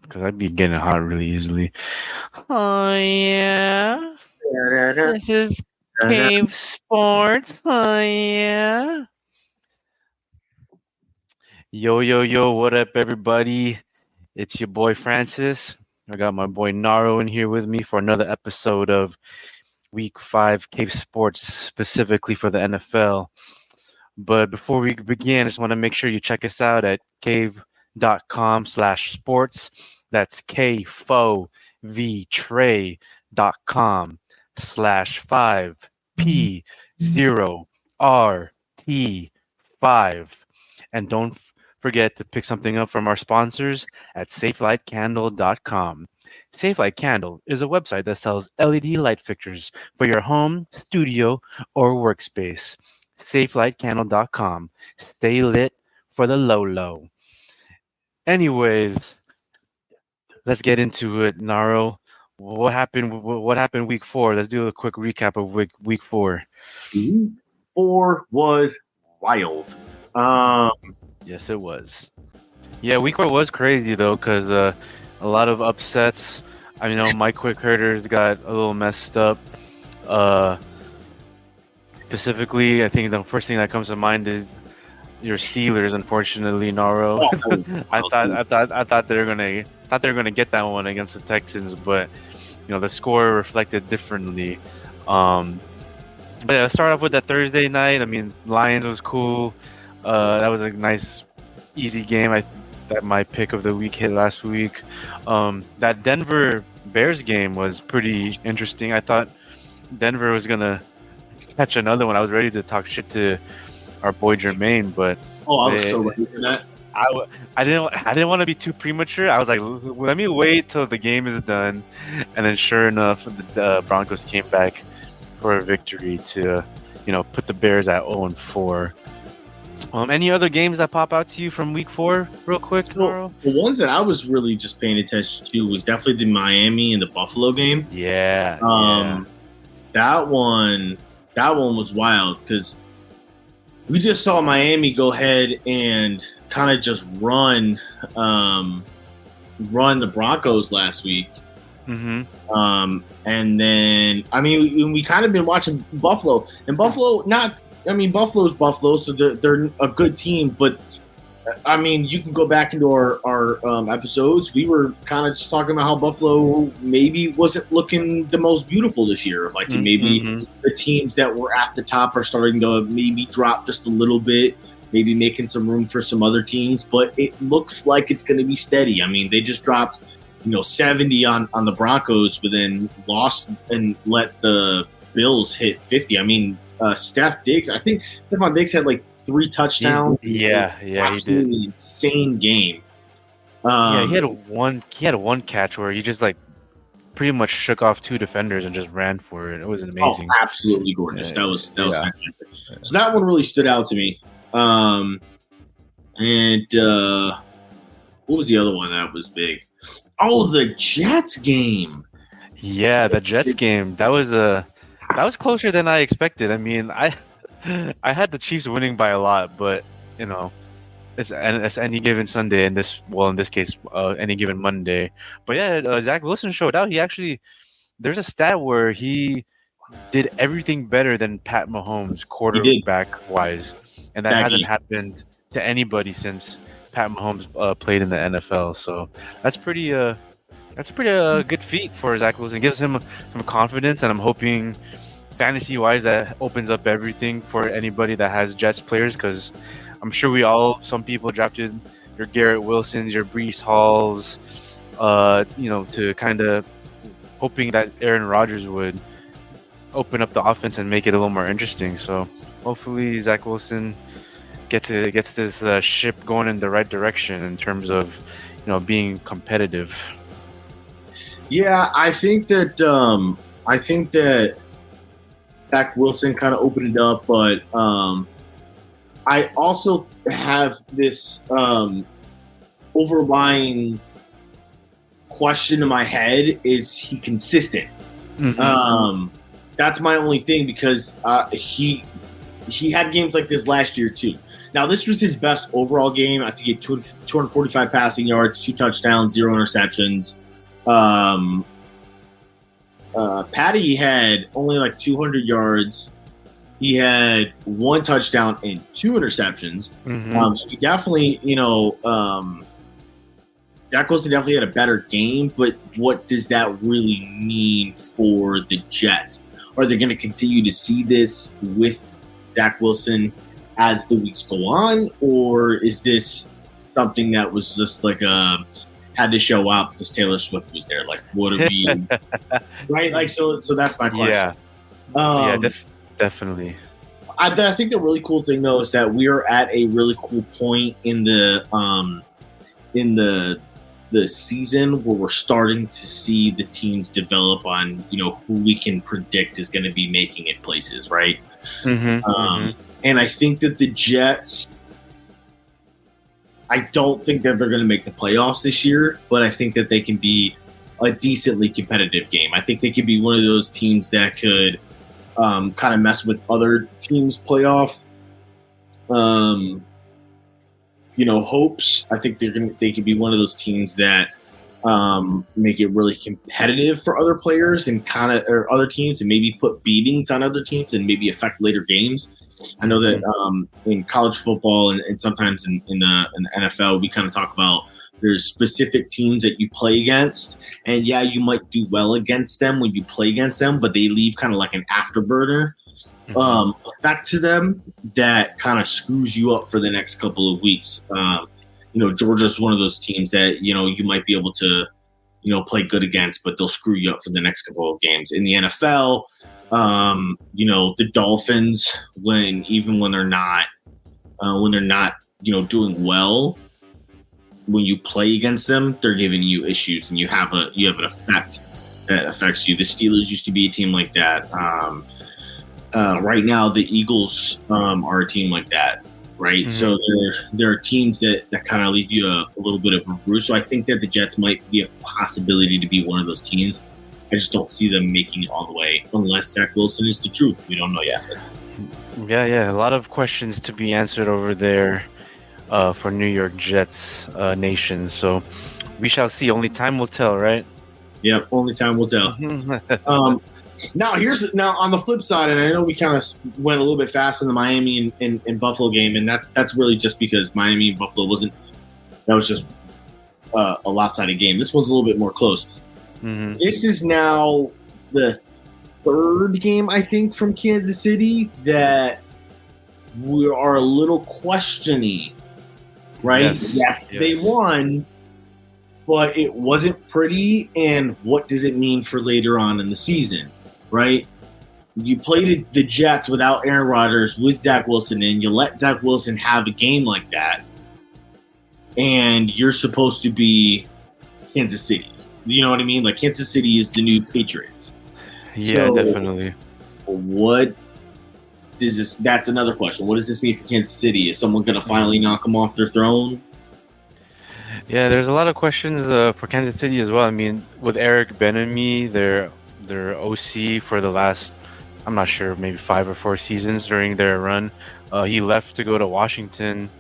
because I'd be getting hot really easily. Oh yeah, this is Cave Sports. Oh yeah. Yo, what up, everybody? It's your boy Francis. I got my boy Naro in here with me for another episode of Week 5 Cave Sports, specifically for the NFL. But before we begin, I just want to make sure you check us out at cave.com/sports. That's KFOV3.com/5P0RT5. And don't forget to pick something up from our sponsors at SafeLightCandle.com. SafeLight Candle is a website that sells LED light fixtures for your home, studio, or workspace. SafeLightCandle.com. Stay lit for the low. Anyways, let's get into it, Naro. What happened? What happened week 4? Let's do a quick recap of week 4. Week 4 was wild. Yes, it was. Yeah, week 4 was crazy though, because a lot of upsets. I know my quick herders got a little messed up. Specifically, I think the first thing that comes to mind is your Steelers. Unfortunately, Naro. I thought they were gonna get that one against the Texans, but the score reflected differently. But yeah, let's start off with that Thursday night. I mean, Lions was cool. That was a nice, easy game. That my pick of the week hit last week. That Denver Bears game was pretty interesting. I thought Denver was gonna catch another one. I was ready to talk shit to our boy Jermaine, but I was so ready for that. I didn't want to be too premature. I was like, let me wait till the game is done, and then sure enough, the Broncos came back for a victory to, put the Bears at 0-4. Any other games that pop out to you from week 4 real quick, Naro? The ones that I was really just paying attention to was definitely the Miami and the Buffalo game. Yeah. That one was wild because we just saw Miami go ahead and kind of just run the Broncos last week. Mm-hmm. And then, I mean, we kind of been watching Buffalo, and Buffalo's Buffalo, so they're a good team. But I mean, you can go back into our episodes. We were kind of just talking about how Buffalo maybe wasn't looking the most beautiful this year. Like maybe the teams that were at the top are starting to maybe drop just a little bit, maybe making some room for some other teams. But it looks like it's going to be steady. I mean, they just dropped 70 on the Broncos, but then lost and let the Bills hit 50. I mean, Stephon Diggs had like 3 touchdowns. Yeah, he did. Insane game. He had one catch where he just like pretty much shook off 2 defenders and just ran for it. It was amazing. Oh, absolutely gorgeous. That was fantastic. So that one really stood out to me. And what was the other one that was big? Oh, the Jets game. Yeah, the Jets game. That was closer than I expected. I mean, I had the Chiefs winning by a lot, but it's any given Sunday, in this case, any given Monday. But yeah, Zach Wilson showed out. There's a stat where he did everything better than Pat Mahomes quarterback wise, and that hasn't happened to anybody since Pat Mahomes played in the NFL. So that's pretty good feat for Zach Wilson. It gives him some confidence, and I'm hoping fantasy-wise that opens up everything for anybody that has Jets players, because I'm sure some people drafted your Garrett Wilsons, your Breece Halls, to kind of hoping that Aaron Rodgers would open up the offense and make it a little more interesting. So hopefully Zach Wilson gets this ship going in the right direction in terms of being competitive. Yeah, I think that Zach Wilson kind of opened it up, but I also have this overlying question in my head: is he consistent? Mm-hmm. That's my only thing, because he had games like this last year too. Now, this was his best overall game. I think he had 245 passing yards, 2 touchdowns, 0 interceptions. Patty had only like 200 yards. He had 1 touchdown and 2 interceptions. So he definitely, Zach Wilson definitely had a better game, but what does that really mean for the Jets? Are they going to continue to see this with Zach Wilson as the weeks go on, or is this something that was just like had to show up because Taylor Swift was there? Like, what are we right? Like, so that's my question. Definitely. I think the really cool thing though is that we are at a really cool point in the season where we're starting to see the teams develop on who we can predict is going to be making it places, right? And I think that the Jets, I don't think that they're going to make the playoffs this year, but I think that they can be a decently competitive game. I think they could be one of those teams that could kind of mess with other teams' playoff hopes. I think they could be one of those teams that make it really competitive for other players and or other teams, and maybe put beatings on other teams and maybe affect later games. I know that in college football and sometimes in the NFL, we kind of talk about there's specific teams that you play against, and you might do well against them when you play against them, but they leave kind of like an afterburner effect to them that kind of screws you up for the next couple of weeks. Georgia's one of those teams that you might be able to play good against, but they'll screw you up for the next couple of games. In the NFL, the Dolphins, when they're not doing well, when you play against them, they're giving you issues, and you have an effect that affects you. The Steelers used to be a team like that. Right now, the Eagles are a team like that, right? So there are teams that kind of leave you a little bit of a bruise. So I think that the Jets might be a possibility to be one of those teams. I just don't see them making it all the way unless Zach Wilson is the truth. We don't know yet. Yeah. A lot of questions to be answered over there for New York Jets nation. So we shall see. Only time will tell, right? Yeah, only time will tell. Now on the flip side, and I know we kind of went a little bit fast in the Miami and Buffalo game, and that's really just because Miami and Buffalo was just a lopsided game. This one's a little bit more close. This is now the 3rd game, I think, from Kansas City that we are a little questioning, right? Yes, they won, but it wasn't pretty, and what does it mean for later on in the season, right? You played the Jets without Aaron Rodgers, with Zach Wilson in. You let Zach Wilson have a game like that, and you're supposed to be Kansas City. You know what I mean? Like, Kansas City is the new Patriots. Yeah, definitely. What does this? That's another question. What does this mean for Kansas City? Is someone going to finally knock them off their throne? Yeah, there's a lot of questions for Kansas City as well. I mean, with Eric Bieniemy, their OC for the last, I'm not sure, maybe 5 or 4 seasons during their run, he left to go to Washington.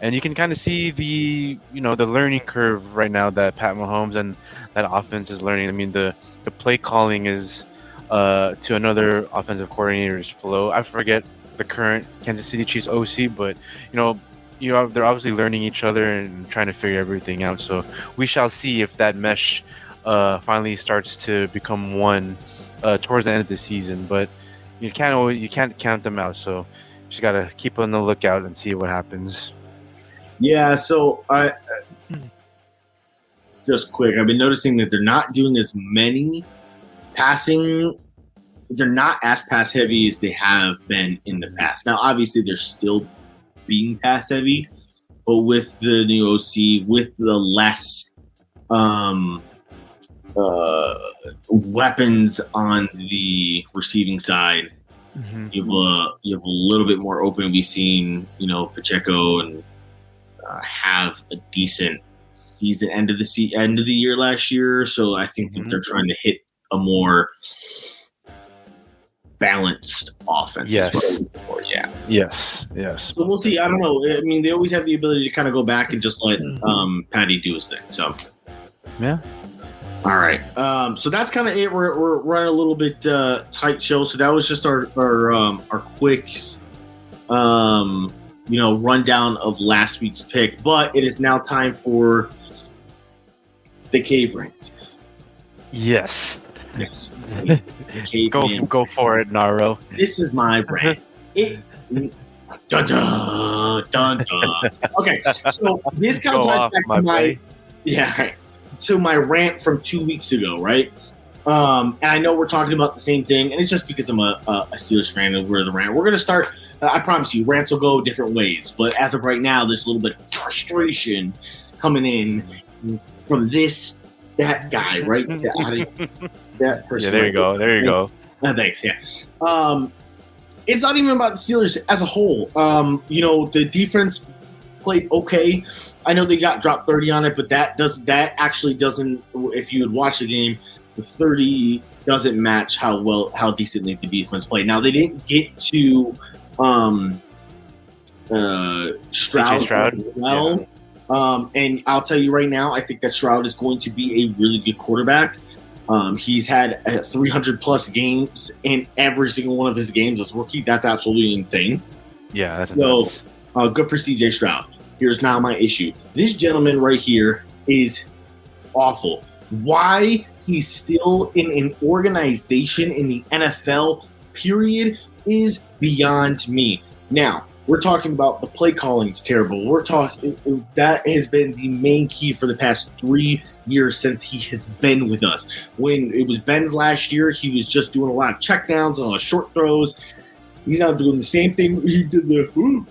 And you can kind of see the learning curve right now that Pat Mahomes and that offense is learning. I mean, the play calling is to another offensive coordinator's flow. I forget the current Kansas City Chiefs OC, but they're obviously learning each other and trying to figure everything out. So we shall see if that mesh finally starts to become one towards the end of the season. But you can't count them out. So you just gotta keep on the lookout and see what happens. Yeah, so I just quick, I've been noticing that they're not doing as many passing. They're not as pass heavy as they have been in the past. Now, obviously, they're still being pass heavy, but with the new OC, with the less weapons on the receiving side, you have a little bit more open. We've seen Pacheco and have a decent season end of the year last year, so I think that they're trying to hit a more balanced offense. Yes. Yeah. Yes. So we'll see. I don't know. I mean, they always have the ability to kind of go back and just let Patty do his thing. So yeah. All right. So that's kind of it. We're running a little bit tight show. So that was just our quick rundown of last week's pick. But it is now time for the cave rant. Yes. Yes. Go for it, Naro. This is my rant. Dun dun dun dun. Okay, so this kind of ties back to my rant from 2 weeks ago, right? And I know we're talking about the same thing, and it's just because I'm a Steelers fan and we're the rant. We're gonna start. I promise you, rants will go different ways, but as of right now, there's a little bit of frustration coming in from that guy, right? That person. Yeah, there you go. There you go. Thanks. Yeah. It's not even about the Steelers as a whole. The defense played okay. I know they got dropped 30 on it, but that actually doesn't. If you would watch the game, the 30 doesn't match how decently the defense played. Now they didn't get to Stroud as well. Yeah. And I'll tell you right now, I think that Stroud is going to be a really good quarterback. He's had 300 plus games in every single one of his games as rookie. That's absolutely insane. Yeah, that's nuts. Good for CJ Stroud. Here's now my issue. This gentleman right here is awful. Why he's still in an organization in the NFL, period, is beyond me. Now, we're talking about the play calling is terrible. That has been the main key for the past 3 years since he has been with us. When it was Ben's last year, he was just doing a lot of checkdowns and a lot of short throws. He's now doing the same thing. He did the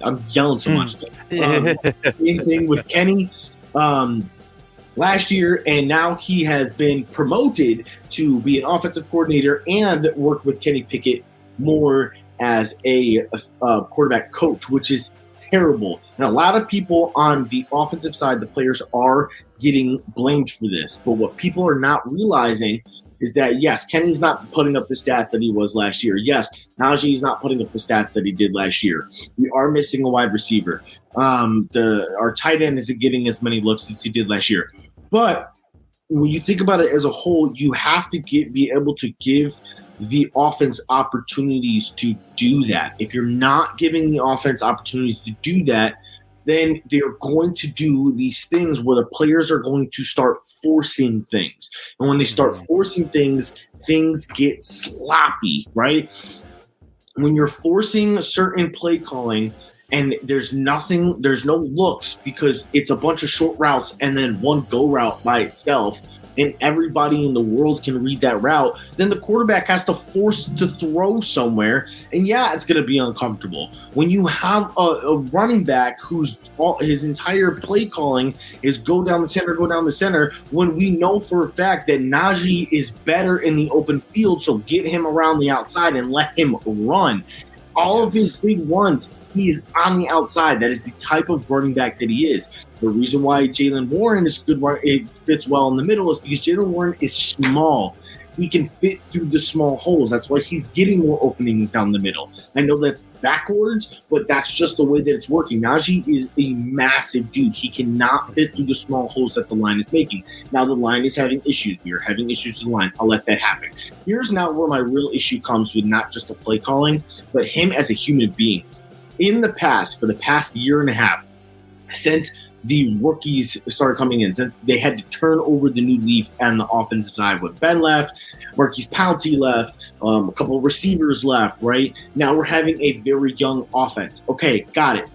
I'm yelling so much. Same thing with Kenny last year, and now he has been promoted to be an offensive coordinator and work with Kenny Pickett more as a quarterback coach, which is terrible. And a lot of people on the offensive side, the players are getting blamed for this. But what people are not realizing is that, yes, Kenny's not putting up the stats that he was last year. Yes, Najee's not putting up the stats that he did last year. We are missing a wide receiver. Our tight end isn't getting as many looks as he did last year. But when you think about it as a whole, you have to be able to give the offense opportunities to do that. If you're not giving the offense opportunities to do that, then they're going to do these things where the players are going to start forcing things. And when they start forcing things, things get sloppy, right? When you're forcing a certain play calling and there's no looks because it's a bunch of short routes and then one go route by itself, and everybody in the world can read that route, then the quarterback has to force to throw somewhere, and yeah, it's going to be uncomfortable. When you have a running back his entire play calling is go down the center, when we know for a fact that Najee is better in the open field, so get him around the outside and let him run. All of his big runs, he is on the outside. That is the type of running back that he is. The reason why Jaylen Warren is good, it fits well in the middle, is because Jaylen Warren is small. He can fit through the small holes. That's why he's getting more openings down the middle. I know that's backwards, but that's just the way that it's working. Najee is a massive dude. He cannot fit through the small holes that the line is making. Now the line is having issues. We are having issues with the line. I'll let that happen. Here's now where my real issue comes with not just the play calling, but him as a human being. In the past, for the past year and a half, since the rookies started coming in, since they had to turn over the new leaf on the offensive side, when Ben left, Marquise Pouncey left, a couple of receivers left, right? Now we're having a very young offense. Okay, got it.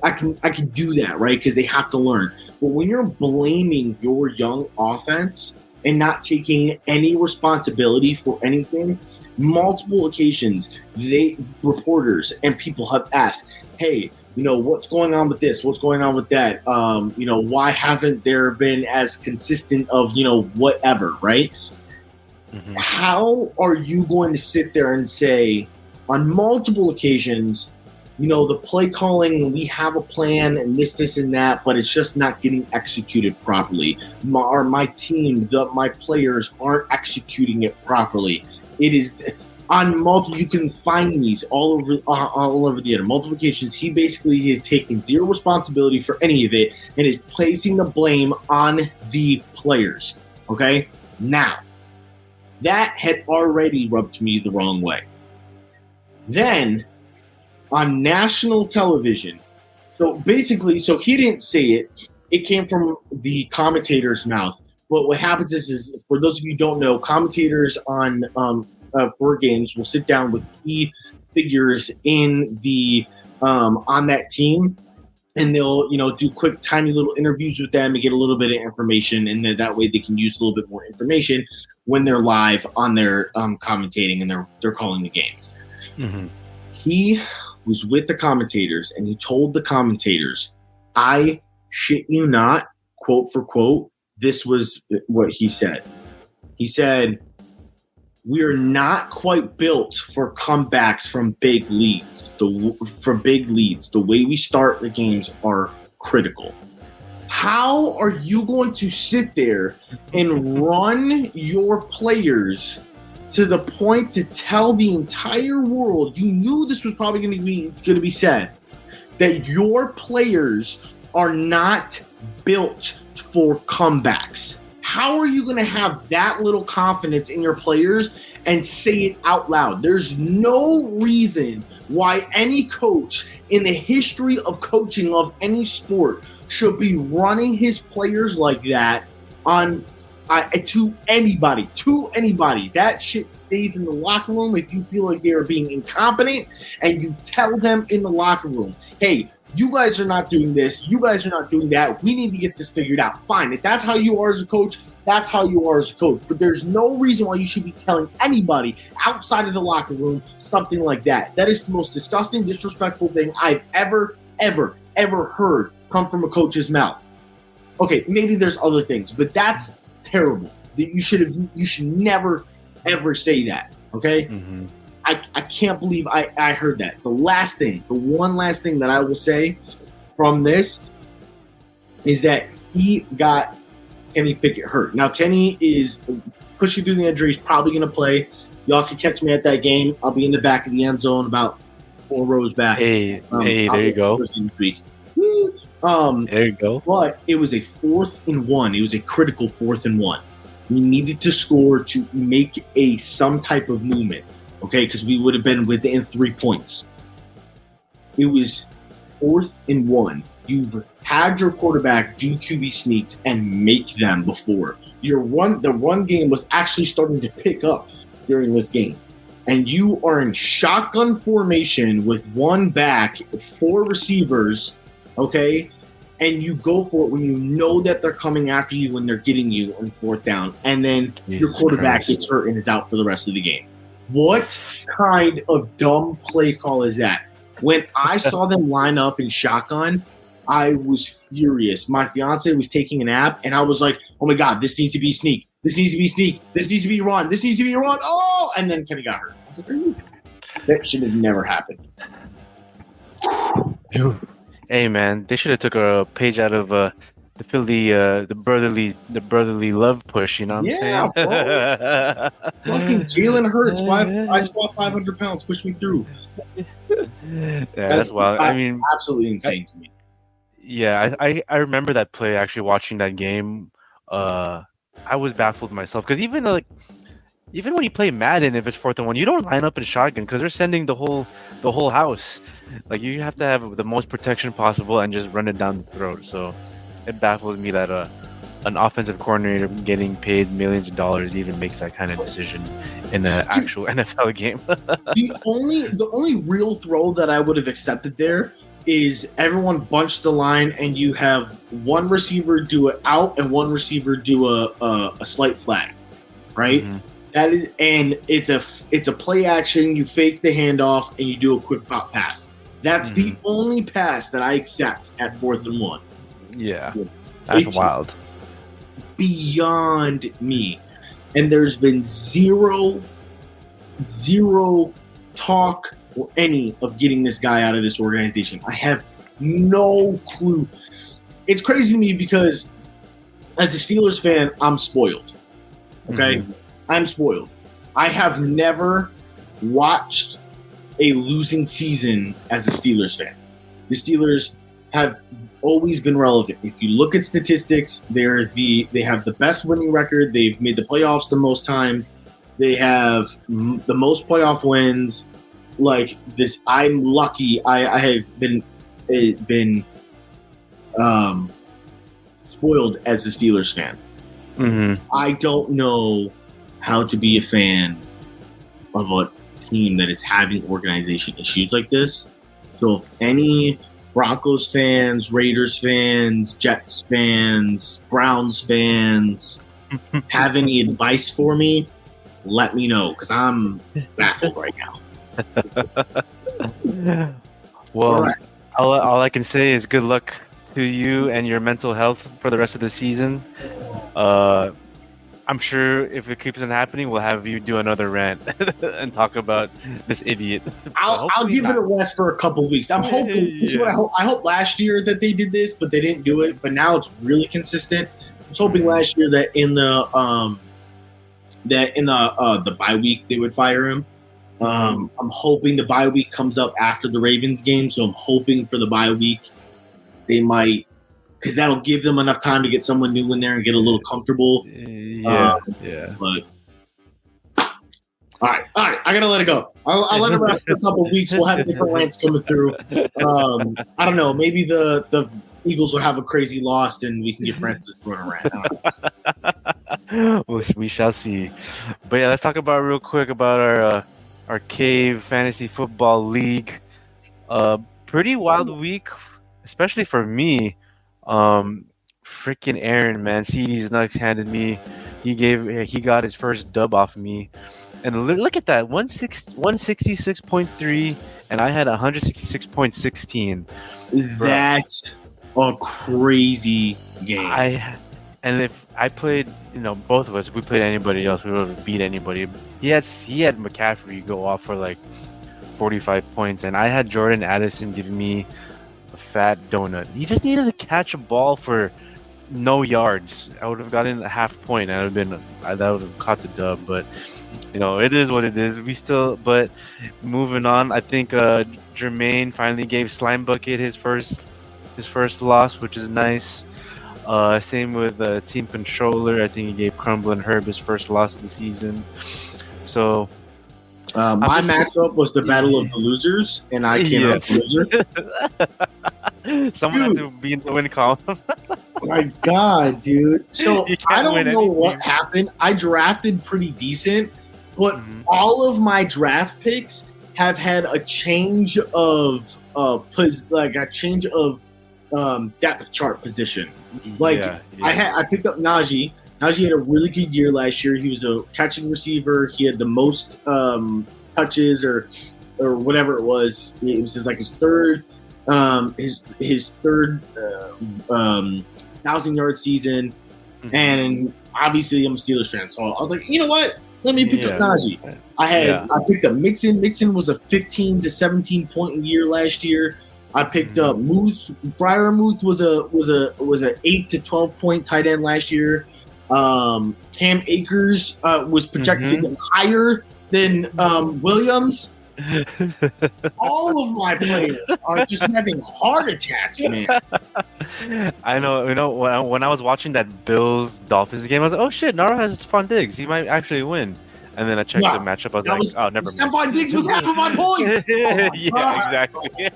I can do that, right? Because they have to learn. But when you're blaming your young offense and not taking any responsibility for anything, multiple occasions, reporters and people have asked, hey, what's going on with this? What's going on with that? Why haven't there been as consistent of, whatever, right? Mm-hmm. How are you going to sit there and say on multiple occasions, the play calling, we have a plan and this, and that, but it's just not getting executed properly. My team, my players aren't executing it properly. It is on multiple. You can find these all over the internet. Multiplications. He basically is taking zero responsibility for any of it and is placing the blame on the players. Okay, now that had already rubbed me the wrong way. Then on national television, so he didn't say it. It came from the commentator's mouth. But what happens is for those of you who don't know, commentators on for games will sit down with key figures in the on that team, and they'll do quick, tiny little interviews with them and get a little bit of information, and then that way they can use a little bit more information when they're live on their commentating and they're calling the games. Mm-hmm. He was with the commentators, and he told the commentators, I shit you not, quote for quote, this was what he said. He said, we are not quite built for comebacks from big leads. The way we start the games are critical. How are you going to sit there and run your players to the point to tell the entire world, you knew this was probably going to be said, that your players are not built for comebacks? How are you going to have that little confidence in your players and say it out loud? There's no reason why any coach in the history of coaching of any sport should be running his players like that on to anybody. That shit stays in the locker room if you feel like they are being incompetent, and you tell them in the locker room, hey, you guys are not doing this. You guys are not doing that. We need to get this figured out. Fine. If that's how you are as a coach, that's how you are as a coach. But there's no reason why you should be telling anybody outside of the locker room something like that. That is the most disgusting, disrespectful thing I've ever heard come from a coach's mouth. Okay, maybe there's other things, but that's terrible. You should never, ever say that. Okay? Mm-hmm. I can't believe I heard that. The one last thing that I will say from this is that he got Kenny Pickett hurt. Now, Kenny is pushing through the injury. He's probably going to play. Y'all can catch me at that game. I'll be in the back of the end zone about 4 rows back. Hey, there you go. There you go. But it was a 4th and 1. It was a critical 4th and 1. We needed to score to make some type of movement. Okay, because we would have been within 3 points. It was 4th and 1. You've had your quarterback do QB sneaks and make them before. The run game was actually starting to pick up during this game. And you are in shotgun formation with one back, 4 receivers, okay? And you go for it when you know that they're coming after you when they're getting you on 4th down. And then your quarterback gets hurt and is out for the rest of the game. What kind of dumb play call is that? When I saw them line up in shotgun, I was furious. My fiance was taking a nap, and I was like, oh my God, this needs to be sneak. This needs to be sneak. This needs to be run. This needs to be run. Oh! And then Kenny got hurt. I was like, that should have never happened. Hey, man, they should have took a page out of the Philly, the brotherly love push. You know what I'm saying? Fucking Jalen Hurts. I squat 500 pounds. Push me through. Yeah, that's wild. I mean, absolutely insane to me. Yeah, I remember that play. Actually, watching that game, I was baffled myself because even when you play Madden, if it's 4th and 1, you don't line up in shotgun because they're sending the whole house. Like, you have to have the most protection possible and just run it down the throat. So it baffles me that an offensive coordinator getting paid millions of dollars even makes that kind of decision in an actual NFL game. The only real throw that I would have accepted there is everyone bunch the line and you have one receiver do it out and one receiver do a slight flag, right? Mm-hmm. That is, and it's a play action. You fake the handoff and you do a quick pop pass. That's the only pass that I accept at 4th and 1. Yeah, that's wild. Beyond me. And there's been zero talk or any of getting this guy out of this organization. I have no clue. It's crazy to me because as a Steelers fan, I'm spoiled. Okay? Mm-hmm. I'm spoiled. I have never watched a losing season as a Steelers fan. The Steelers have always been relevant. If you look at statistics, they have the best winning record. They've made the playoffs the most times. They have the most playoff wins. Like this, I'm lucky. I have been spoiled as a Steelers fan. Mm-hmm. I don't know how to be a fan of a team that is having organization issues like this. So if any Broncos fans, Raiders fans, Jets fans, Browns fans have any advice for me, let me know, because I'm baffled right now. Well, right. all I can say is good luck to you and your mental health for the rest of the season. I'm sure if it keeps on happening, we'll have you do another rant and talk about this idiot. I'll give it a rest for a couple of weeks. I'm hoping. This is what I hope. I hope last year that they did this, but they didn't do it. But now it's really consistent. I was hoping last year that in the bye week they would fire him. I'm hoping the bye week comes up after the Ravens game, so I'm hoping for the bye week they might, because that'll give them enough time to get someone new in there and get a little comfortable. Yeah. But all right, I gotta let it go. I'll let it rest for a couple of weeks. We'll have different rants coming through. I don't know. Maybe the Eagles will have a crazy loss and we can get Francis to run a rant. Well, we shall see. But yeah, let's talk about real quick about our Cave Fantasy Football League. Pretty wild week, especially for me. Freaking Aaron, man, CD's nuts handed me. He got his first dub off of me, and look at that, 166.3, and I had 166.16. That's a crazy game. And if I played, both of us, if we played anybody else, we would have beat anybody. He had McCaffrey go off for like 45 points, and I had Jordan Addison giving me a fat donut. He just needed to catch a ball for no yards. I would have gotten a half point. That would have caught the dub. But it is what it is. But moving on, I think Jermaine finally gave Slime Bucket his first loss, which is nice. Same with Team Controller. I think he gave Crumble and Herb his first loss of the season. So my matchup was the battle of the losers, and I came out loser. Someone had to be in the win column. My God, dude. So I don't know what happened. I drafted pretty decent, but all of my draft picks have had a change of depth chart position. I picked up Najee. Najee had a really good year last year. He was a catching receiver. He had the most touches or whatever it was. It was his third 1,000-yard season. And obviously I'm a Steelers fan, so I was like, you know what? Let me pick up Najee. I picked up Mixon. Mixon was a 15 to 17 point a year last year. I picked up Muth. Freiermuth was a 8 to 12 point tight end last year. Cam Akers was projected higher than Williams. All of my players are just having heart attacks, man. I know. When I was watching that Bills Dolphins game, I was like, "Oh shit, Nara has Stephon Diggs. He might actually win." And then I checked the matchup. I was like, "Oh, never mind." Stephon Diggs was half of my points. Exactly.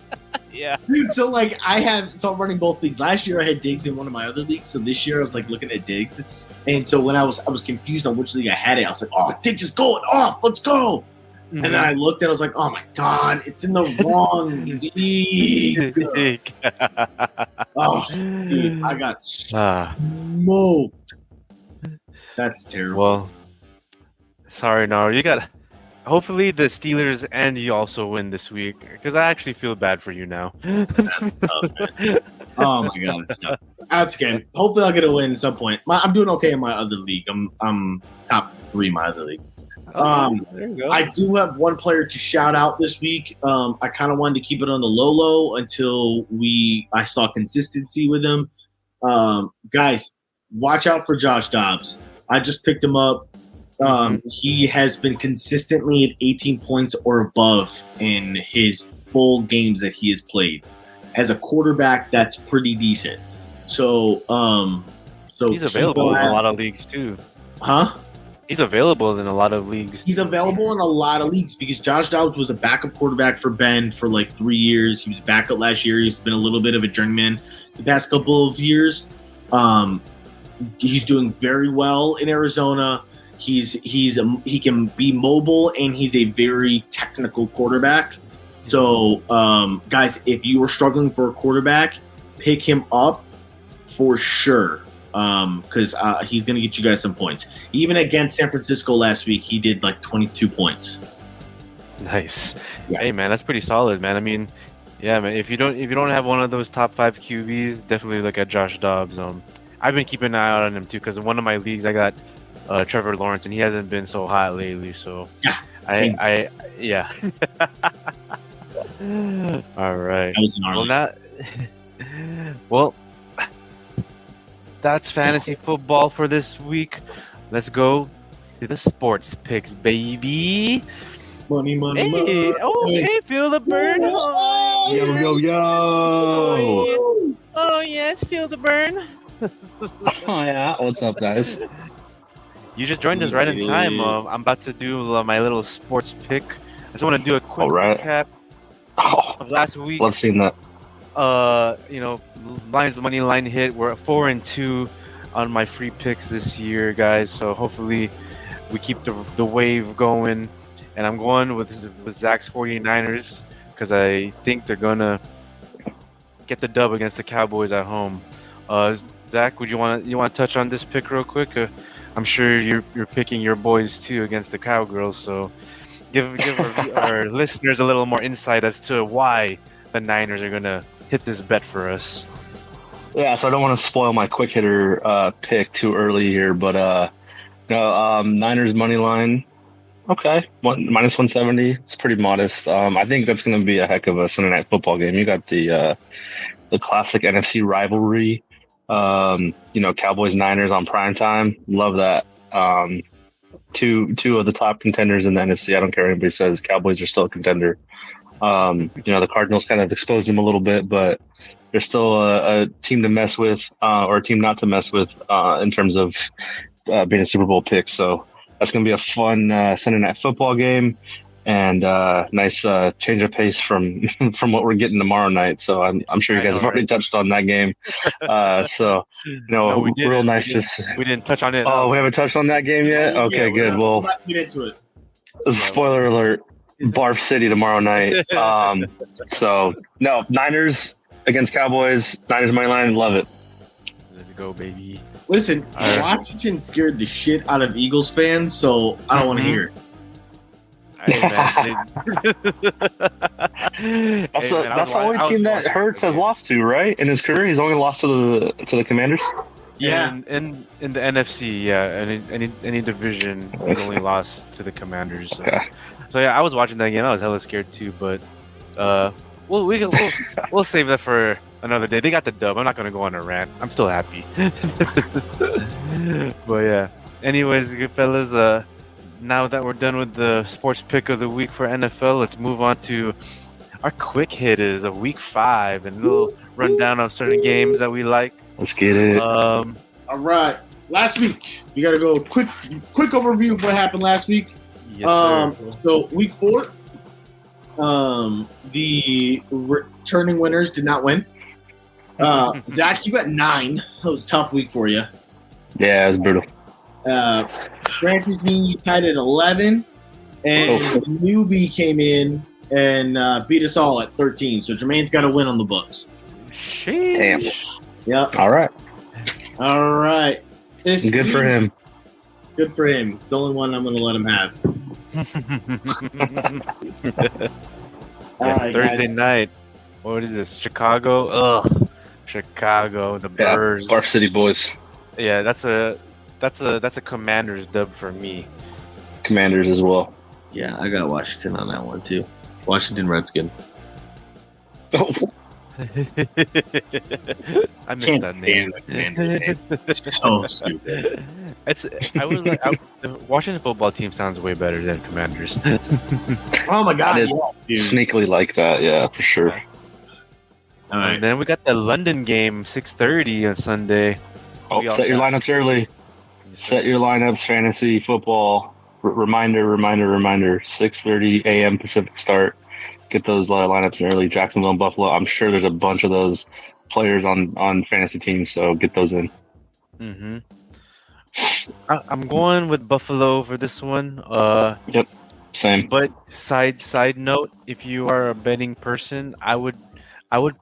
Yeah, dude. So I'm running both leagues. Last year I had Diggs in one of my other leagues. So this year I was looking at Diggs, and so when I was confused on which league I had it, I was like, "Oh, Diggs is going off. Let's go." And then I looked and I was like, oh my God, it's in the wrong league. Oh, dude, I got smoked. That's terrible. Well, sorry, Naro. Hopefully the Steelers and you also win this week, because I actually feel bad for you now. That's tough, man. Oh my God, it's tough. That's okay. Hopefully I'll get a win at some point. I'm doing okay in my other league. I'm top 3 in my other league. There you go. I do have one player to shout out this week. I kind of wanted to keep it on the low until I saw consistency with him. Guys, watch out for Josh Dobbs. I just picked him up. He has been consistently at 18 points or above in his full games that he has played. As a quarterback, that's pretty decent. So he's available in a lot of leagues too. Huh? He's available in a lot of leagues. He's available in a lot of leagues because Josh Dobbs was a backup quarterback for Ben for like 3 years. He was a backup last year. He's been a little bit of a journeyman the past couple of years. He's doing very well in Arizona. He can be mobile and he's a very technical quarterback. So, guys, if you are struggling for a quarterback, pick him up for sure. Because he's going to get you guys some points. Even against San Francisco last week, he did like 22 points. Nice. Yeah. Hey man, that's pretty solid, man. I mean, yeah, man. If you don't have one of those top 5 QBs, definitely look at Josh Dobbs. I've been keeping an eye out on him too because in one of my leagues I got Trevor Lawrence and he hasn't been so hot lately. So yeah, yeah. All right. Well, that's fantasy football for this week. Let's go to the sports picks, baby. Money. Hey, okay, feel the burn. Oh, Yo. Oh yes, feel the burn. Oh yeah, what's up, guys? You just joined us right in time. I'm about to do my little sports pick. I just want to do a quick recap of last week. Love seeing that. Lions money line hit. We're at 4-2 on my free picks this year, guys. So hopefully we keep the wave going. And I'm going with Zach's 49ers because I think they're gonna get the dub against the Cowboys at home. Zach, would you want to touch on this pick real quick? I'm sure you're picking your boys too against the Cowgirls. So give our listeners a little more insight as to why the Niners are gonna hit this bet for us. Yeah, so I don't want to spoil my quick hitter pick too early here, but Niners money line, okay, minus 170. It's pretty modest. I think that's going to be a heck of a Sunday night football game. You got the classic NFC rivalry. Cowboys Niners on prime time. Love that. Two of the top contenders in the NFC. I don't care what anybody says. Cowboys are still a contender. The Cardinals kind of exposed them a little bit, but they're still a team to mess with, or a team not to mess with in terms of being a Super Bowl pick. So that's going to be a fun Sunday night football game and nice change of pace from what we're getting tomorrow night. So I'm sure you guys have already touched on that game. Real nice. We didn't touch on it. Oh, we haven't touched on that game yet? Okay, good. Well, get into it. Spoiler alert. Barf City tomorrow night. Niners against Cowboys. Niners money line. Love it. Let's go, baby. Listen, Washington scared the shit out of Eagles fans, so I don't want to hear it. That's the only team that Hurts has lost to, right? In his career, he's only lost to the Commanders. Yeah, in the NFC, yeah, any division, he's only lost to the Commanders. So. Okay. So yeah, I was watching that game. I was hella scared too, but we'll save that for another day. They got the dub. I'm not gonna go on a rant. I'm still happy. But yeah. Anyways, good fellas. Now that we're done with the sports pick of the week for NFL, let's move on to our quick hitters of week 5 and a little rundown of certain games that we like. Let's get it. All right. Last week, we got to go quick overview of what happened last week. Yes, sir. So week 4, the returning winners did not win. Zach, you got 9. That was a tough week for you. Yeah, it was brutal. Francis, me, you tied at 11, and the newbie came in and beat us all at 13. So Jermaine's got a win on the books. Sheesh. Damn. Yep. All right. Good for him. Good for him. It's the only one I'm going to let him have. Thursday guys. night. What is this? Chicago? Ugh. Chicago. The Bears. Barf City boys. Yeah, that's a Commanders dub for me. Commanders as well. Yeah, I got Washington on that one too. Washington Redskins. Oh, I missed Can't that stand name. the Commanders name. So stupid. The Washington football team sounds way better than Commanders. Oh my god, That is yeah, dude. sneakily like that, yeah, for sure. All right. And then we got the London game, 6:30 on Sunday. Oh, We all set your got- lineups early. Set your lineups, fantasy football. Reminder, 6:30 a.m. Pacific start. Get those lineups in early. Jacksonville and Buffalo. I'm sure there's a bunch of those players on fantasy teams, so get those in. Mm-hmm. I'm going with Buffalo for this one. Same. But side note, if you are a betting person, I would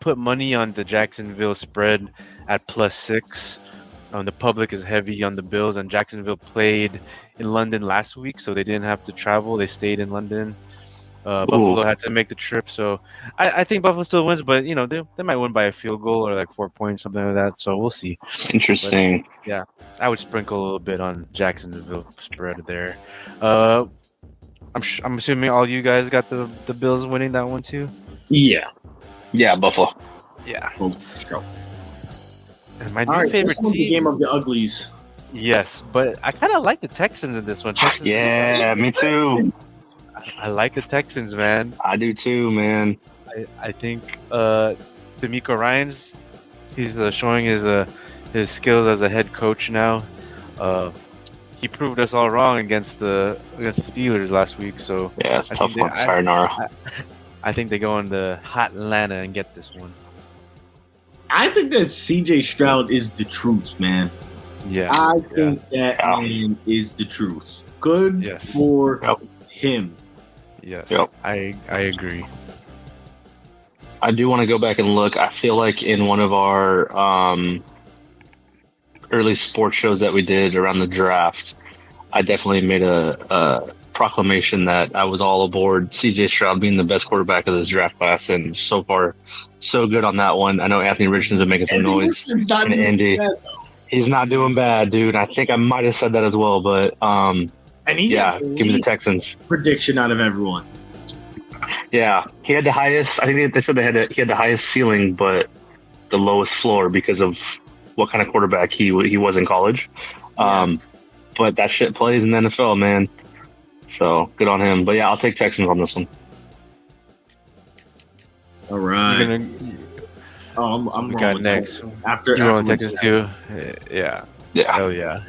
put money on the Jacksonville spread at +6. The public is heavy on the Bills, and Jacksonville played in London last week, so they didn't have to travel. They stayed in London. Buffalo had to make the trip, so I think Buffalo still wins, but they might win by a field goal or like 4 points, something like that. So we'll see. Interesting. But, I would sprinkle a little bit on Jacksonville spread there. I'm assuming all you guys got the Bills winning that one too. Yeah. Yeah, Buffalo. Yeah. Go. And my new All right, favorite this one's the team. game of the uglies. Yes, but I kind of like the Texans in this one. Texans, Yeah, me too. I like the Texans, man. I do too, man. I think D'Amico Ryans, he's showing his skills as a head coach now. He proved us all wrong against the Steelers last week. So Yeah, it's I tough think one. Sayonara. I think they go on the hot Atlanta and get this one. I think that CJ Stroud is the truth, man. Yeah, I think that Yeah. man is the truth. Good Yes. for Yep. him. Yes, Yep. I agree. I do want to go back and look. I feel like in one of our early sports shows that we did around the draft, I definitely made a proclamation that I was all aboard CJ Stroud being the best quarterback of this draft class, and so far, so good on that one. I know Anthony Richardson's been making some Anthony noise Richardson's not in doing Indy. bad, He's not doing bad, dude. I think I might have said that as well, but and he yeah, had the give me the least Texans. prediction out of everyone. Yeah, he had the highest. I think they said he had the highest ceiling, but the lowest floor because of what kind of quarterback he was in college. But that shit plays in the NFL, man. So good on him. But yeah, I'll take Texans on this one. All right. I'm I'm we wrong got with next. that. After You want after Texans too? Yeah. Yeah. Hell yeah.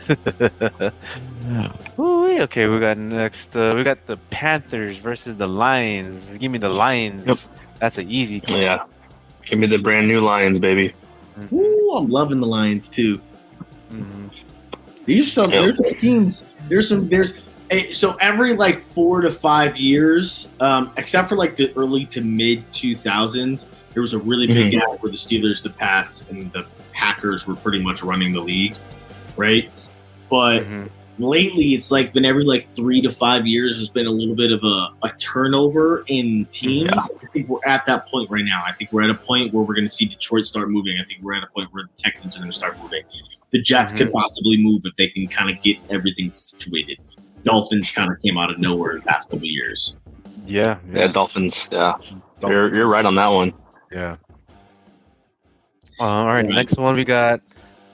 Ooh, okay, we got next. We got the Panthers versus the Lions. Give me the Lions. Yep. That's an easy. Yeah. Give me the brand new Lions, baby. Ooh, I'm loving the Lions too. Mm-hmm. There's some teams. So every like 4 to 5 years, except for like the early to mid 2000s, there was a really big gap where the Steelers, the Pats, and the Packers were pretty much running the league, right? But lately, it's like been every like 3 to 5 years, there's been a little bit of a turnover in teams. Yeah. I think we're at that point right now. I think we're at a point where we're going to see Detroit start moving. I think we're at a point where the Texans are going to start moving. The Jets could possibly move if they can kind of get everything situated. Dolphins kind of came out of nowhere in the past couple of years. Yeah. Yeah, Dolphins. Yeah. You're right on that one. Yeah. All right, next one we got.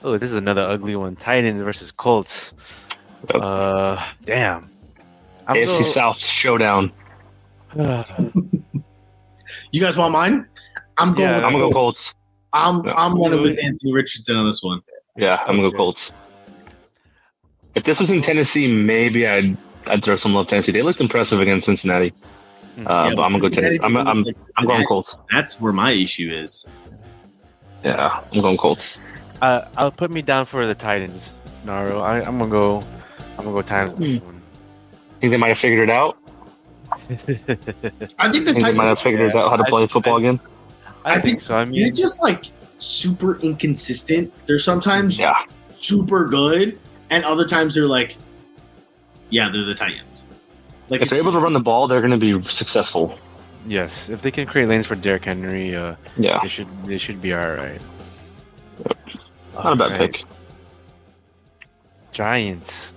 Oh, this is another ugly one. Titans versus Colts. Yep. Damn. AFC South showdown. You guys want mine? I'm going. Yeah, with I'm gonna go Colts. Colts. I'm running with Anthony Richardson on this one. Yeah, I'm gonna go Colts. If this was in Tennessee, maybe I'd throw some love Tennessee. They looked impressive against Cincinnati. But I'm gonna go Tennessee. I'm going Colts. That's where my issue is. Yeah, I'm going Colts. I'll put me down for the Titans, Naro. I'm gonna go Titans. Think they might have figured it out? I think the Think they Titans might have figured out how to play football again? I think so. I They're mean, just like super inconsistent. They're sometimes Yeah. super good, and other times they're like, yeah, they're the Titans. Like If they're able to run the ball, they're going to be successful. yes, if they can create lanes for Derrick Henry, Yeah, they should be all right. not a bad pick. Giants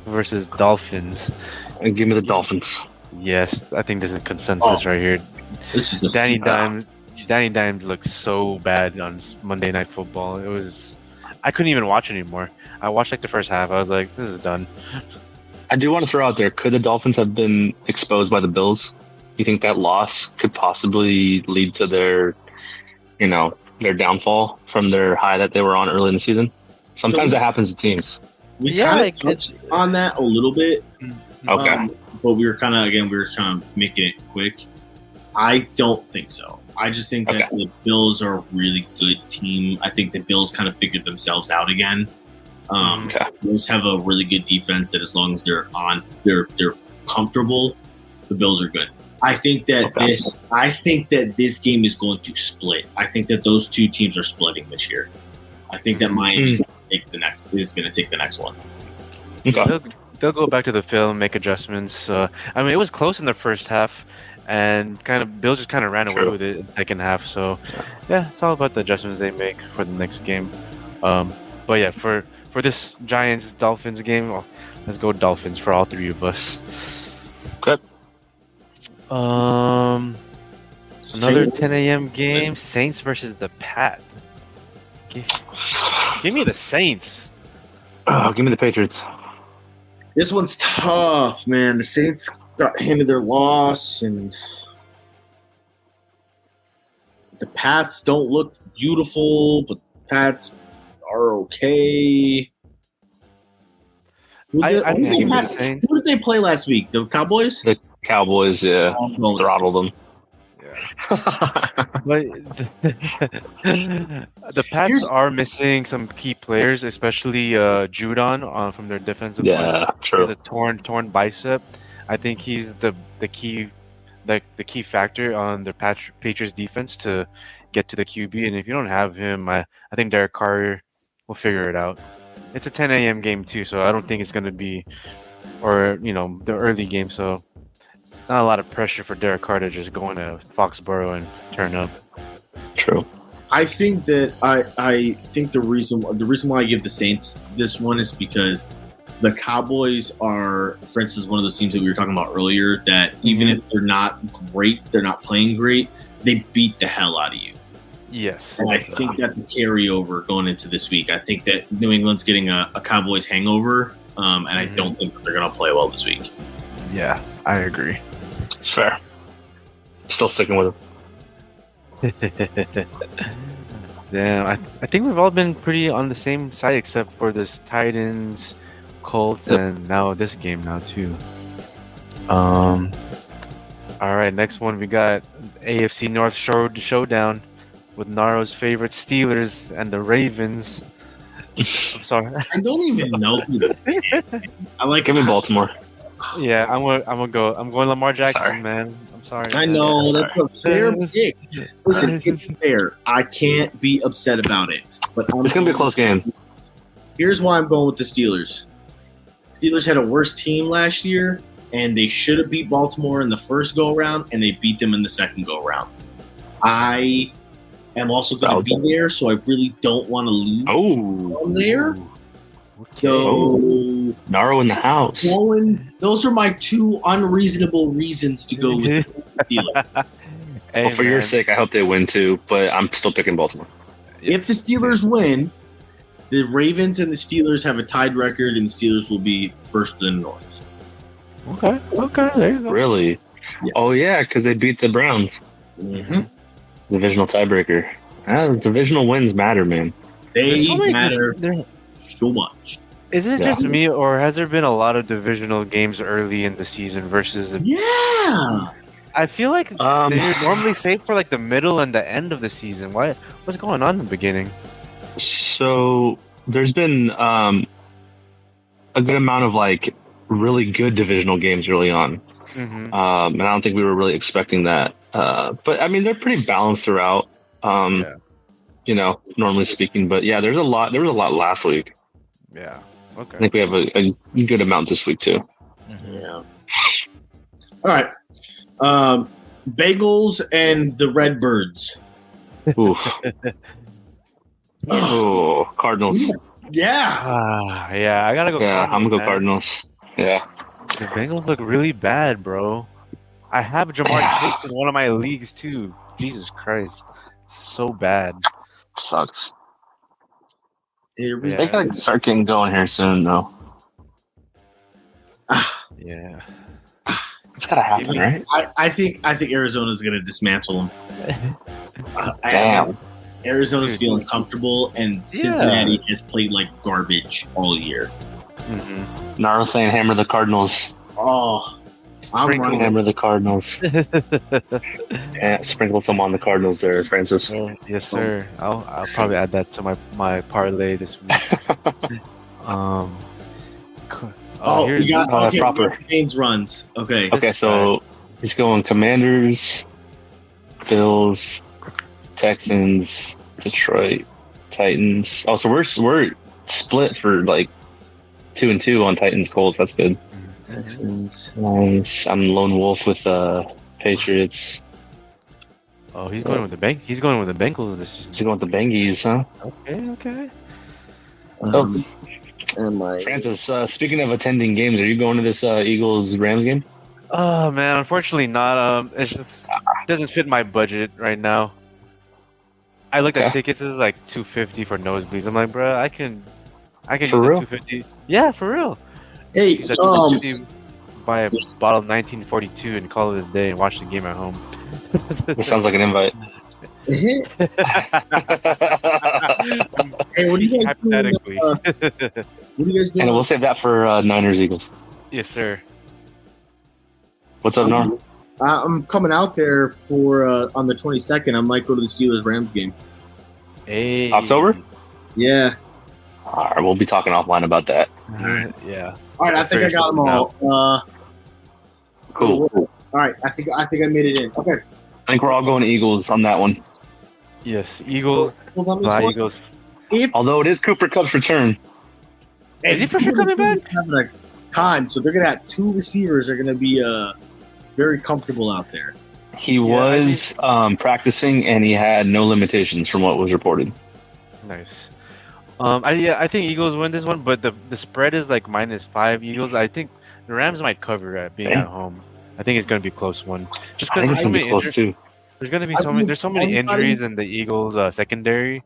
versus Dolphins. And give me the Dolphins. Yes, I think there's a consensus right here. This is a Danny Dimes looked so bad on Monday Night Football. I couldn't even watch anymore. I watched like the first half. I was like, this is done. I do want to throw out there, could the Dolphins have been exposed by the Bills? You think that loss could possibly lead to their downfall from their high that they were on early in the season? Sometimes that happens to teams. We kind of touched on that a little bit. Okay. But we were kind of making it quick. I don't think so. I just think that the Bills are a really good team. I think the Bills kind of figured themselves out again. Bills have a really good defense that as long as they're comfortable, the Bills are good. I think that this game is going to split. I think that those two teams are splitting this year. I think that Miami is going to take the next one. Okay. They'll go back to the film, make adjustments. I mean, it was close in the first half, and Bills just kind of ran away with it in the second half. So, yeah, it's all about the adjustments they make for the next game. But yeah, for this Giants-Dolphins game, let's go Dolphins for all three of us. Okay. Another Saints. 10 a.m. game, Saints versus the Pats. Give me the Saints. Give me the Patriots. This one's tough, man. The Saints got handed their loss, and the Pats don't look beautiful, but the Pats are okay. Who did they play last week? The Cowboys? The Cowboys, yeah. Throttled them. But the Pats are missing some key players, especially Judon from their defensive line. Yeah, true. He has a torn bicep. I think he's the key factor on the Patriots defense to get to the QB. And if you don't have him, I think Derek Carr will figure it out. It's a 10 a.m. game too, so I don't think it's going to be, the early game. So not a lot of pressure for Derek Carr to just go into Foxborough and turn up. True. I think that I think the reason why I give the Saints this one is because the Cowboys are, for instance, one of those teams that we were talking about earlier that even if they're not great, they're not playing great, they beat the hell out of you. Yes. And I think that's a carryover going into this week. I think that New England's getting a Cowboys hangover, and I don't think that they're going to play well this week. Yeah, I agree. It's fair. Still sticking with them. Damn, I think we've all been pretty on the same side except for this Titans, Colts, and now this game now too. All right, next one we got AFC North Showdown with Naro's favorite Steelers and the Ravens. I'm sorry. I don't even know who to pick. Give me Baltimore. Yeah, I'm going Lamar Jackson, Sorry. man. I'm sorry. I know, that's a fair pick. Listen, it's fair. I can't be upset about it. But It's going to be a close game. Here's why I'm going with the Steelers. Steelers had a worse team last year, and they should have beat Baltimore in the first go-around, and they beat them in the second go-around. I am also going to be there, so I really don't want to lose from there. Okay. So, Naro in the house. those are my two unreasonable reasons to go with the Steelers. Hey, Well, for your sake, I hope they win too, but I'm still picking Baltimore. If the Steelers win, the Ravens and the Steelers have a tied record, and the Steelers will be first in the North. Okay, there you go. Really? Yes. Oh, yeah, because they beat the Browns. Mm-hmm. Divisional tiebreaker. Divisional wins matter, man. They so many matter so much. Is it Yeah. just me, or has there been a lot of divisional games early in the season versus? Yeah. I feel like they're normally safe for like the middle and the end of the season. What's going on in the beginning? So there's been a good amount of like really good divisional games early on. Mm-hmm. And I don't think we were really expecting that. But I mean, they're pretty balanced throughout. Normally speaking. But yeah, there was a lot last week. Yeah. I Okay. think we have a good amount this week too. Yeah. All right. Bagels and the Redbirds. Oof. Oh, Cardinals. Yeah. Yeah, I gotta go. Yeah, Cardinals, I'm gonna go man. Cardinals. Yeah. The Bengals look really bad, bro. I have Jamar Chase in one of my leagues too. Jesus Christ, it's so bad. Sucks. Here we Yeah. They gotta start getting going here soon, though. Yeah. It's gotta happen, right? I think Arizona's going to dismantle them. Damn. Arizona's Dude. feeling comfortable, and Cincinnati has played like garbage all year. Mm-hmm. Naro saying hammer the Cardinals. Oh, I'm Sprinkle running. Hammer the Cardinals. Yeah, sprinkle some on the Cardinals there, Francis. Yes, sir. I'll probably add that to my parlay this week. We got okay. proper. James runs. Okay. Okay, so he's going Commanders, Bills, Texans, Detroit, Titans. Oh, so we're split for like 2-2 on Titans Colts. That's good. Texans. Nice. I'm lone wolf with Patriots. Oh, he's going with the bank. He's going with the Bengals this. He's going with the Bengies, huh? Okay. Am I? Francis, speaking of attending games, are you going to this Eagles Rams game? Oh man, unfortunately not. It's just doesn't fit my budget right now. I looked at tickets. It's like $250 for nosebleeds. I'm like, bro, I can use For real? $250. Yeah, for real. Hey, Use that $250, buy a bottle of 1942 and call it a day and watch the game at home. It sounds like an invite. hey, what do you guys doing? Hypothetically. What are you guys doing? And we'll save that for Niners Eagles. Yes, sir. What's up, Nar? I'm coming out there for on the 22nd. I might go to the Steelers Rams game. Hey. October? Yeah. All right, we'll be talking offline about that. Yeah. All right, I think I got them all. Cool. All right, I think I made it in. Okay. I think we're all going Eagles on that one. Yes, Eagles. Who's on this Fly one? Eagles. Although it is Cooper Kupp's return. Is he for sure coming back? Having a time, so they're gonna have two receivers. Are gonna be very comfortable out there. He was practicing, and he had no limitations from what was reported. Nice. I think Eagles win this one, but the spread is like -5 Eagles. I think the Rams might cover it being at home. I think it's going to be a close one. Just I think because it's gonna be close too. there's going to be there's so many injuries in the Eagles secondary.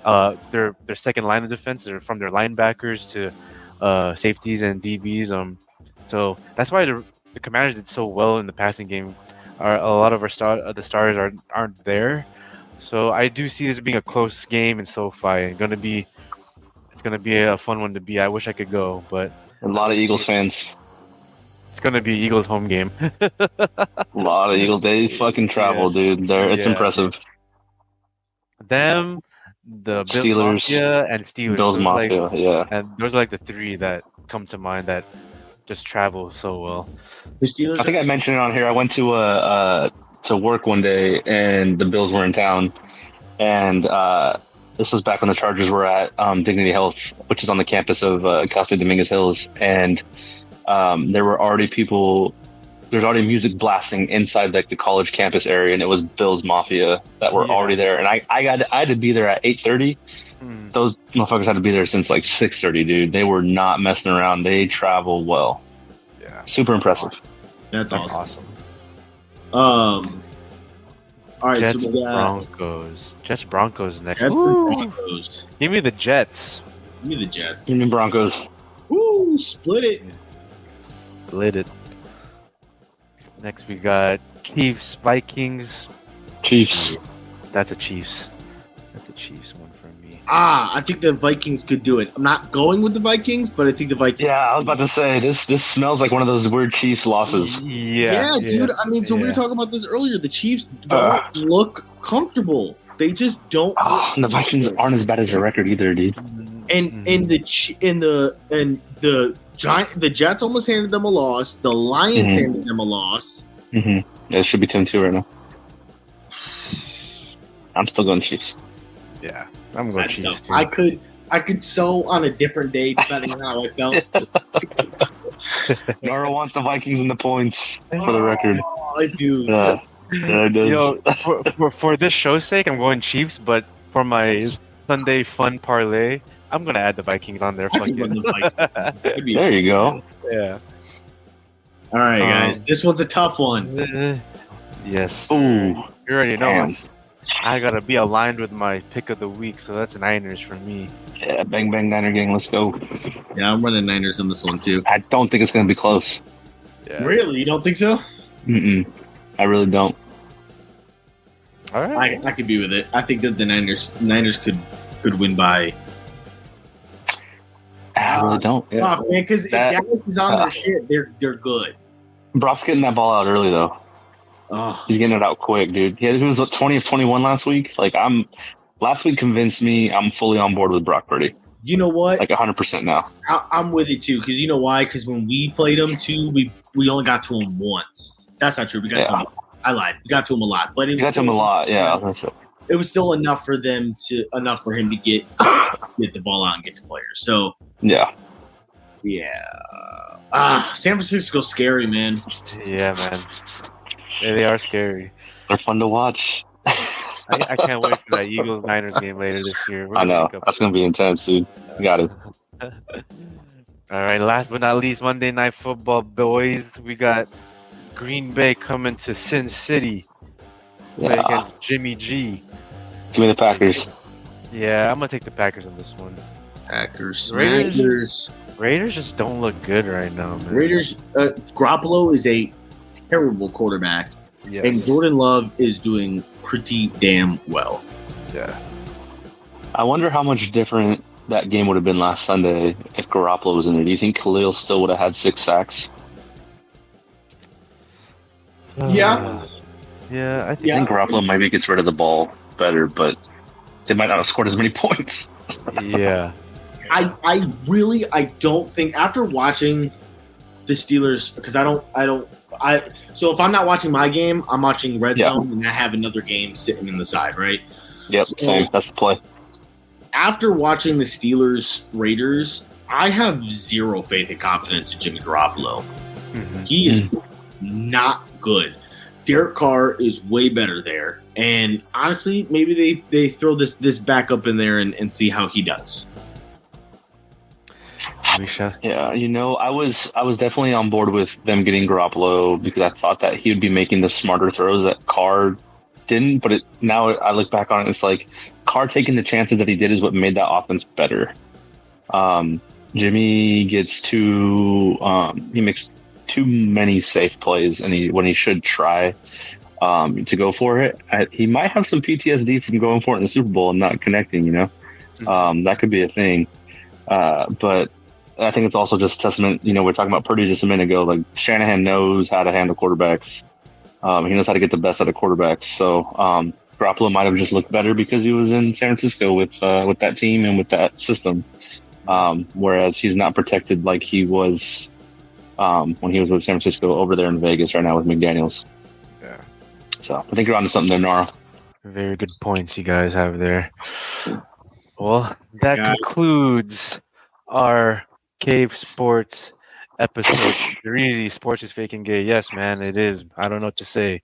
Their second line of defense are from their linebackers to safeties and DBs. So that's why the Commanders did so well in the passing game. A lot of the stars aren't there. So I do see this being a close game in SoFi. It's gonna be a fun one to be. I wish I could go, but A lot of Eagles fans. it's gonna be Eagles home game. A lot of Eagles. They fucking travel, Yes. dude. It's Yeah. impressive. Them, the Bills Steelers, Mafia, and Steelers. Bills Those Mafia, yeah. and those are like the three that come to mind that just travel so well. The Steelers. I think I mentioned it on here. I went to work one day, and the Bills were in town, and this was back when the Chargers were at Dignity Health, which is on the campus of Casa Dominguez Hills, and there were already people. There's already music blasting inside like the college campus area, and it was Bills Mafia that were already there. And I had to be there at 8:30. Those motherfuckers had to be there since like 6:30, dude. They were not messing around. They travel well. Yeah, Super impressive. That's that's awesome. awesome. All right, Jets so we got Broncos. Jets Broncos next. Jets Woo! and Broncos. Give me the Jets. Give me the Jets. Union Broncos. Woo! Split it. Split it. Next we got Chiefs Vikings. Chiefs. That's a Chiefs. That's a Chiefs one for me. I think the Vikings could do it. I'm not going with the Vikings, but I think the Vikings. Yeah, I was about to say this smells like one of those weird Chiefs losses. Yeah, dude. I mean, so we were talking about this earlier. The Chiefs don't look comfortable. They just don't. And the Vikings aren't as bad as their record either, dude. And the Jets almost handed them a loss. The Lions handed them a loss. Yeah, it should be 10-2 right now. I'm still going Chiefs. Yeah, I'm going Chiefs too. I could sew on a different day depending on how I felt. Nora wants the Vikings and the points for the record. I do. Yeah, it does. Yo, for this show's sake, I'm going Chiefs, but for my Sunday fun parlay, I'm gonna add the Vikings on there. Fuck Run it. the Vikings. That'd be- There you go. Yeah. All right, guys. This one's a tough one. Yes. Ooh, You already know. damn. I gotta be aligned with my pick of the week, so that's Niners for me. Yeah, bang bang Niner gang, let's go. Yeah, I'm running Niners on this one too. I don't think it's gonna be close. Yeah. Really? You don't think so? I really don't. All right. I could be with it. I think that the Niners could win by. I really don't. Yeah. Tough, man, because if Dallas is on their shit, they're good. Brock's getting that ball out early though. Oh, He's getting it out quick, dude. He was 20 of 21 last week. Last week convinced me I'm fully on board with Brock Purdy. you know what? Like 100% now. I'm with it too, because you know why? Because when we played them too, we only got to him once. That's not true. We got to him. I lied. We got to him a lot, but You got to him a lot. Yeah, that's it. It was still enough for him to get the ball out and get to players. So Yeah. San Francisco's scary, man. Yeah, man. Yeah, they are scary. They're fun to watch. I can't wait for that Eagles Niners game later this year. I know. That's going to be intense, dude. You got it. All right. Last but not least, Monday Night Football, boys. We got Green Bay coming to Sin City. Play against Jimmy G. Give me the Packers. Yeah, I'm gonna take the Packers on this one. Packers. Raiders just don't look good right now, man. Raiders. Garoppolo is a terrible quarterback, Yes. and Jordan Love is doing pretty damn well. Yeah. I wonder how much different that game would have been last Sunday if Garoppolo was in there. Do you think Khalil still would have had 6 sacks? Yeah. Yeah, I think. I think Garoppolo maybe gets rid of the ball better, but they might not have scored as many points. Yeah. I don't think after watching the Steelers, because so if I'm not watching my game, I'm watching Red Zone and I have another game sitting in the side, right? Yep, same. That's the play. After watching the Steelers Raiders, I have zero faith and confidence in Jimmy Garoppolo. Mm-hmm. He is not good. Derek Carr is way better there. And honestly, maybe they throw this back up in there and see how he does. Yeah, I was definitely on board with them getting Garoppolo because I thought that he would be making the smarter throws that Carr didn't. But now I look back on it, it's like Carr taking the chances that he did is what made that offense better. Jimmy gets he makes too many safe plays, and when he should try to go for it. He might have some PTSD from going for it in the Super Bowl and not connecting. That could be a thing. But I think it's also just a testament. We're talking about Purdy just a minute ago. Like Shanahan knows how to handle quarterbacks. He knows how to get the best out of quarterbacks. So Garoppolo might have just looked better because he was in San Francisco with that team and with that system. Whereas he's not protected like he was when he was with San Francisco over there in Vegas right now with McDaniels. Yeah. So I think you're onto something there, Nora. Very good points you guys have there. Well, that concludes our Cave Sports episode. Dreezy, sports is fake and gay. Yes, man, it is. I don't know what to say.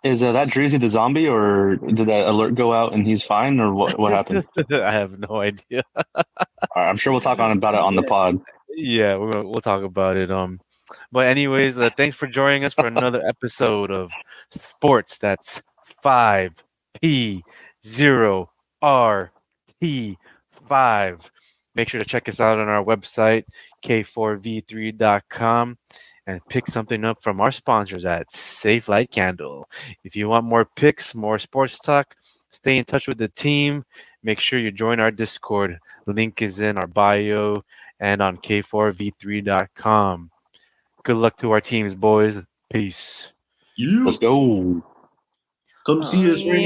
Is that Dreezy the zombie, or did that alert go out and he's fine, or what happened? I have no idea. All right, I'm sure we'll talk about it on the pod. Yeah, we'll talk about it. But anyways, thanks for joining us for another episode of Sports. That's 5P0RT5. Make sure to check us out on our website, k4v3.com, and pick something up from our sponsors at Safe Light Candle. If you want more picks, more sports talk, stay in touch with the team. Make sure you join our Discord. Link is in our bio and on k4v3.com. Good luck to our teams, boys. Peace. Let's go. Come see us right now.